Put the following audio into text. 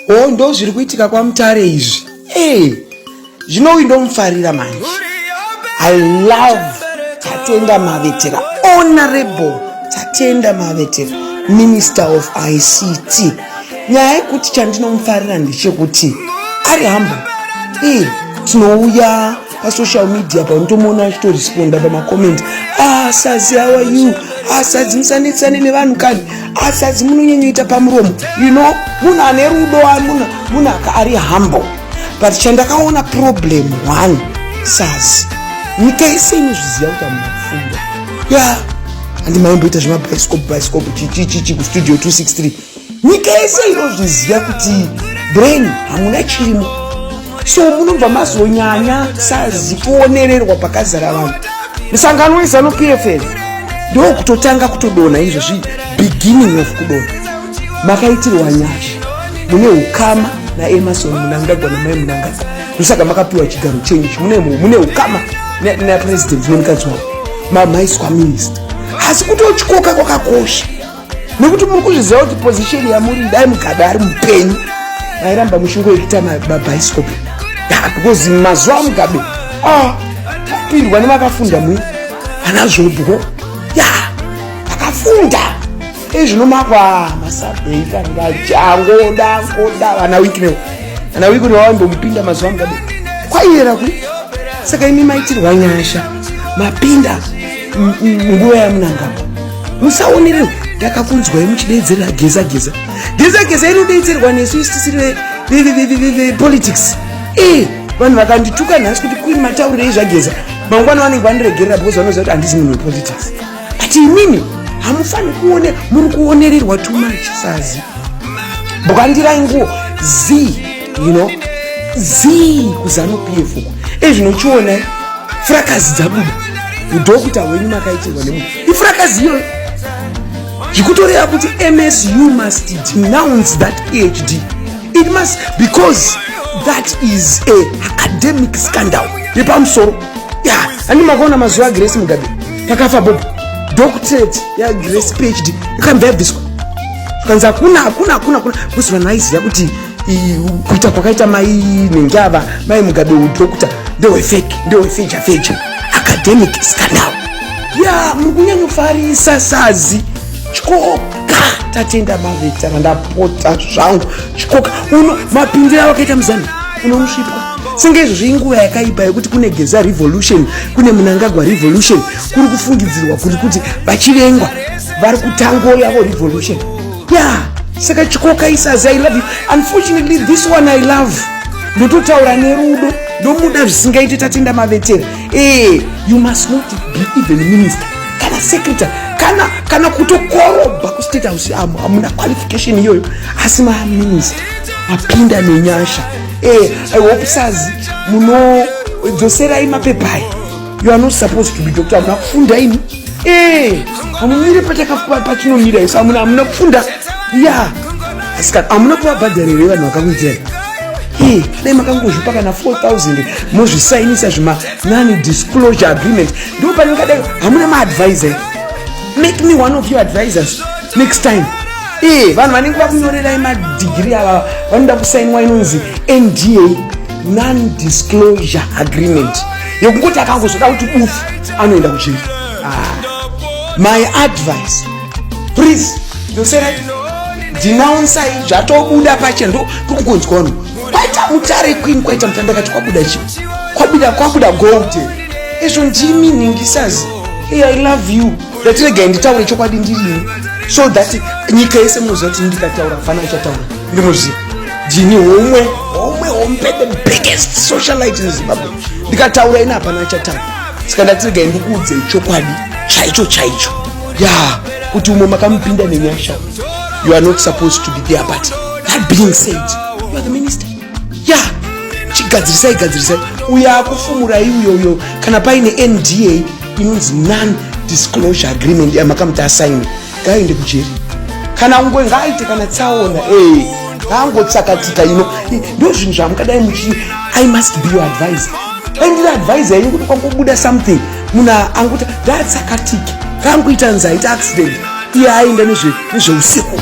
ndo zviri kuitika kwaMutare izvi. Zvino ndomufarira manje. I love Tatenda Mavetera, Honorable Tatenda Mavetera, Minister of ICT. Nyaya yekuti chandinomufarira ndechekuti ari humble. Tinouya pasocial media paunotomuona achitoresponda pamakomenti. Sazi, how are you? Sazi, musanetsane nevanhu kani. Sazi, munonyenyoita pamuromo. Munhu ane rudo, munhu ari humble. But chandakaona problem one, Sazi, nyika yese inozviziva kuti hamuna kufunda. Handimaimboita zvemabhaisikopu chichi kustudio 263. Nyika yese inozviziva kuti brain hamuna chirimo. So munobva mazonyanya Sazi kuonererwa pakazara vanhu. Musangano wezano PFL ndo kutotanga kutodona izvozvi, beginning of kudona. Makaitirwa nyasha. Mune ukama naEmmerson Mnangagwa naMai Mnangagwa. Ndosaka makapiwa chigaro chenyu. Mune ukama na president nomukadzi wavo. Maiswa minister. Asi kutochikoka kwakakosha. Nekuti muri kuzviziva kuti position yamuri dai Mugabe ari mupenyu. Mairamba mushingo yekuita mabhaisikopu. Because mazuva Mugabe kupindwa nemakafunda mwe anazvobho akafunda ezvinomakwa masabhei kangajangoda vana wiki wambomupinda mazuva Mugabe kwaiyera kuri. Saka imi maitirwa nyasha mapinda nguva yaMnangagwa. Musaonererwa ndakakunzwa muchidedzera geza inodedzerwa nesu isisiri politics. Vanhu vakandituka nhasi kuti Queen mataurire zvageza, mangwana vanenge vandiregerera because vanoziva kuti handisi munhu wepolitics. But imini hamufani muri kuonererwa too much Sazi. Bwakandirai nguo Z kuzano PF uko. Zvinochiona frakazi dzabuda. Udokita wenyu makaitirwa nemunhu. Ifrakazi iyoyo. Zvikutoreva kuti MSU must denounce that PhD. It must, because that is a academic scandal. Yepamusoro. Andimakaona mazuva aGrace Mugabe. Pakafa Bob. Doctorate ya Grace PhD. You can't bear this one. Kanza hakuna kusi vanaiziva kuti kuita kwakaita mai Nengava, Mai Mugabe udokita ndewe fecha. Academic scandal. Mukunyanyofarisa Sazi. Chikoka Tatenda Mavetera ndapota zvangu. Chikoka mapindira wakaita muzana unomusvipwa. Senge izvo zvinguva yakaipa yekuti kune Geza revolution, kune Mnangagwa revolution, kuri kufungidzirwa kuti vachirengwa vari kutango yavo revolution. Saka Chikoka Sazi, I love you. Unfortunately this one I love. Ndototaura nerudo, ndomuda zvisingaiti Tatenda Mavetera. You must not be even minister kana secretary kana kutokoroba ku state house amuna qualification iyoyo, asi minister apinda nenyasha. I hope Sazi muno dzosera imapepai. You are not supposed to be doctor. Amuna kufunda ini. Amumire pachinomira iso amuna kufunda. Asika amuna kubhadharira vanhu vakakuitira. Dai makangozvipa kana 4,000 mozvisainisa zvima non-disclosure agreement. Ndo panengadai hamuna maadvisor. Make me one of your advisors next time. Vanhu vanenge vakunyorerai madegree ava vanoda kusainwa inonzi NDA, non-disclosure agreement, yekungoti akangozvoda kuti ufu anoenda kuchini. My advice, please dzoserai denounce zvatobuda pachendo kukungonzwa vanhu. Kwaita Mutare Queen, kwaita Mutandakati kwabuda chi? Kwabuda gold. Izvo ndimi ningisazi. I love you. Ndatirega nditaure chokwadi ndiri. So that nyika yese munoziva kuti ndikataura fana ichataura. Ndinoziva. Ndini homwe the biggest socialite in Zimbabwe. Ndikataura ina hapana ichataura. Saka ndatirega ndikuudze chokwadi chaicho. Kuti umwe makamupinda nenyasha. You are not supposed to be there, but that being said, you are the minister. Chigadzirisai uya kufumura iyoyo kana paine NDA inonzi non-disclosure agreement yamakamuta asaini ngaende kujeri. Kana ngaite kana tsaona ngaangotsakatika ndo zvinhu zvamukadai muchi. I must be your advisor. Ndiri advisor yenyu kuti kwangobuda something munhu anguti ndatsakatiki kangoita nzaita accident iye aenda nezveusiku